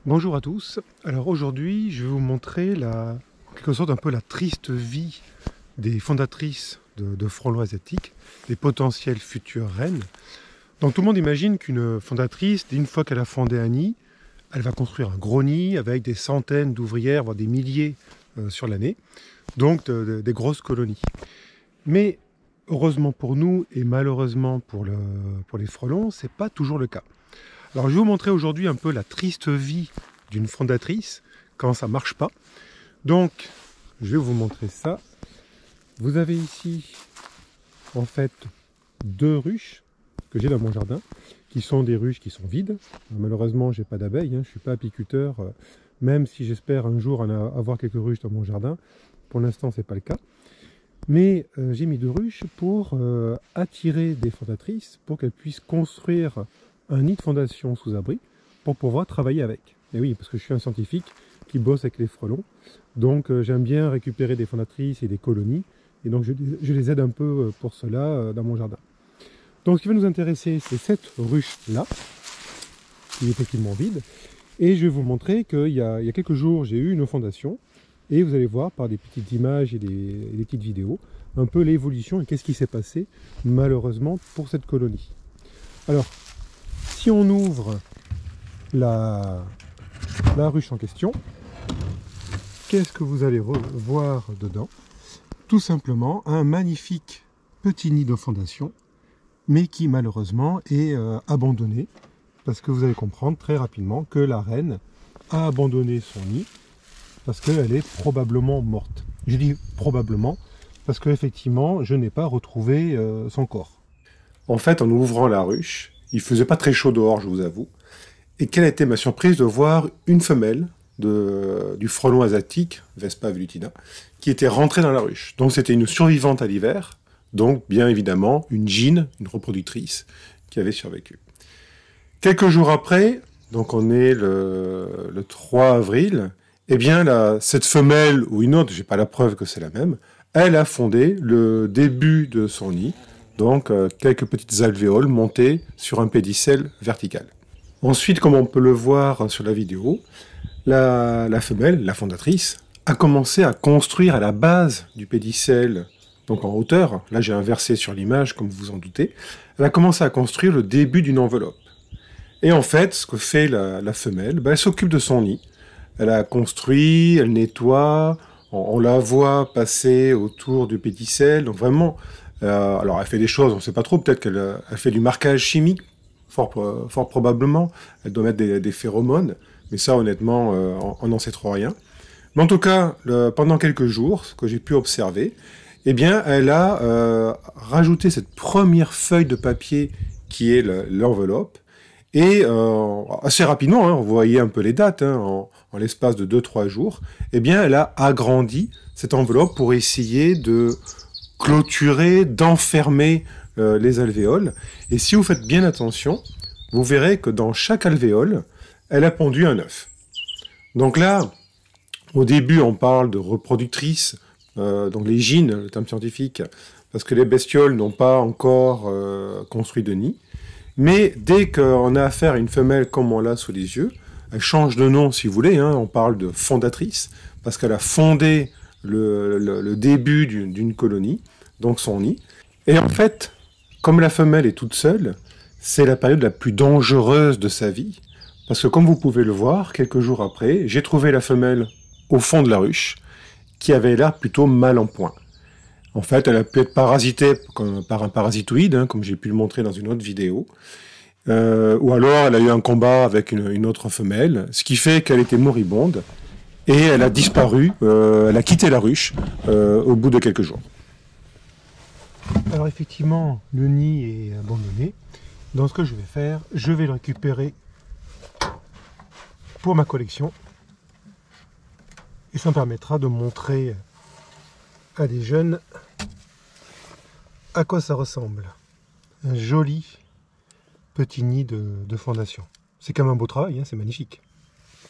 Bonjour à tous. Alors aujourd'hui, je vais vous montrer en quelque sorte un peu la triste vie des fondatrices de frelons asiatiques, des potentielles futures reines. Donc tout le monde imagine qu'une fondatrice, une fois qu'elle a fondé un nid, elle va construire un gros nid avec des centaines d'ouvrières, voire des milliers sur l'année, donc des grosses colonies. Mais heureusement pour nous et malheureusement pour les frelons, ce n'est pas toujours le cas. Alors je vais vous montrer aujourd'hui un peu la triste vie d'une fondatrice quand ça ne marche pas. Donc je vais vous montrer ça. Vous avez ici en fait 2 ruches que j'ai dans mon jardin, qui sont des ruches qui sont vides. Malheureusement je n'ai pas d'abeilles, je ne suis pas apiculteur, même si j'espère un jour avoir quelques ruches dans mon jardin. Pour l'instant ce n'est pas le cas. Mais j'ai mis 2 ruches pour attirer des fondatrices, pour qu'elles puissent construire un nid de fondation sous abri pour pouvoir travailler avec. Et oui, parce que je suis un scientifique qui bosse avec les frelons, donc j'aime bien récupérer des fondatrices et des colonies, et donc je les aide un peu pour cela dans mon jardin. Donc ce qui va nous intéresser, c'est cette ruche-là, qui est effectivement vide, et je vais vous montrer qu'il y a quelques jours, j'ai eu une fondation, et vous allez voir par des petites images et des petites vidéos, un peu l'évolution et qu'est-ce qui s'est passé, malheureusement, pour cette colonie. Alors, si on ouvre la ruche en question, qu'est-ce que vous allez voir dedans? Tout simplement un magnifique petit nid de fondation, mais qui malheureusement est abandonné, parce que vous allez comprendre très rapidement que la reine a abandonné son nid, parce qu'elle est probablement morte. Je dis probablement, parce qu'effectivement, je n'ai pas retrouvé son corps. En fait, en ouvrant la ruche, il faisait pas très chaud dehors, je vous avoue. Et quelle a été ma surprise de voir une femelle du frelon asiatique, Vespa velutina, qui était rentrée dans la ruche. Donc c'était une survivante à l'hiver, donc bien évidemment une gyne, une reproductrice, qui avait survécu. Quelques jours après, donc on est le 3 avril, eh bien cette femelle, ou une autre, j'ai pas la preuve que c'est la même, elle a fondé le début de son nid, donc quelques petites alvéoles montées sur un pédicelle vertical. Ensuite, comme on peut le voir sur la vidéo, la femelle, la fondatrice, a commencé à construire à la base du pédicelle, donc en hauteur, là j'ai inversé sur l'image comme vous vous en doutez, elle a commencé à construire le début d'une enveloppe. Et en fait, ce que fait la femelle, elle s'occupe de son nid, elle a construit, elle nettoie, on la voit passer autour du pédicelle, donc vraiment... alors elle fait des choses, on ne sait pas trop, peut-être qu'elle fait du marquage chimique, fort probablement, elle doit mettre des phéromones, mais ça honnêtement, on n'en sait trop rien. Mais en tout cas, pendant quelques jours, ce que j'ai pu observer, eh bien elle a rajouté cette première feuille de papier qui est l'enveloppe, et assez rapidement, vous voyez un peu les dates, en l'espace de 2-3 jours, eh bien elle a agrandi cette enveloppe pour essayer de clôturer, d'enfermer les alvéoles. Et si vous faites bien attention, vous verrez que dans chaque alvéole, elle a pondu un œuf. Donc là, au début, on parle de reproductrices, donc les gynes, le terme scientifique, parce que les bestioles n'ont pas encore construit de nid. Mais dès qu'on a affaire à une femelle comme on l'a sous les yeux, elle change de nom si vous voulez, on parle de fondatrice, parce qu'elle a fondé le début d'une colonie, donc son nid. Et en fait, comme la femelle est toute seule, c'est la période la plus dangereuse de sa vie, parce que comme vous pouvez le voir, quelques jours après, j'ai trouvé la femelle au fond de la ruche, qui avait l'air plutôt mal en point. En fait, elle a pu être parasitée par un parasitoïde, comme j'ai pu le montrer dans une autre vidéo, ou alors elle a eu un combat avec une autre femelle, ce qui fait qu'elle était moribonde, et elle a disparu, elle a quitté la ruche au bout de quelques jours. Alors effectivement, le nid est abandonné. Donc ce que je vais faire, je vais le récupérer pour ma collection. Et ça me permettra de montrer à des jeunes à quoi ça ressemble. Un joli petit nid de fondation. C'est quand même un beau travail, c'est magnifique.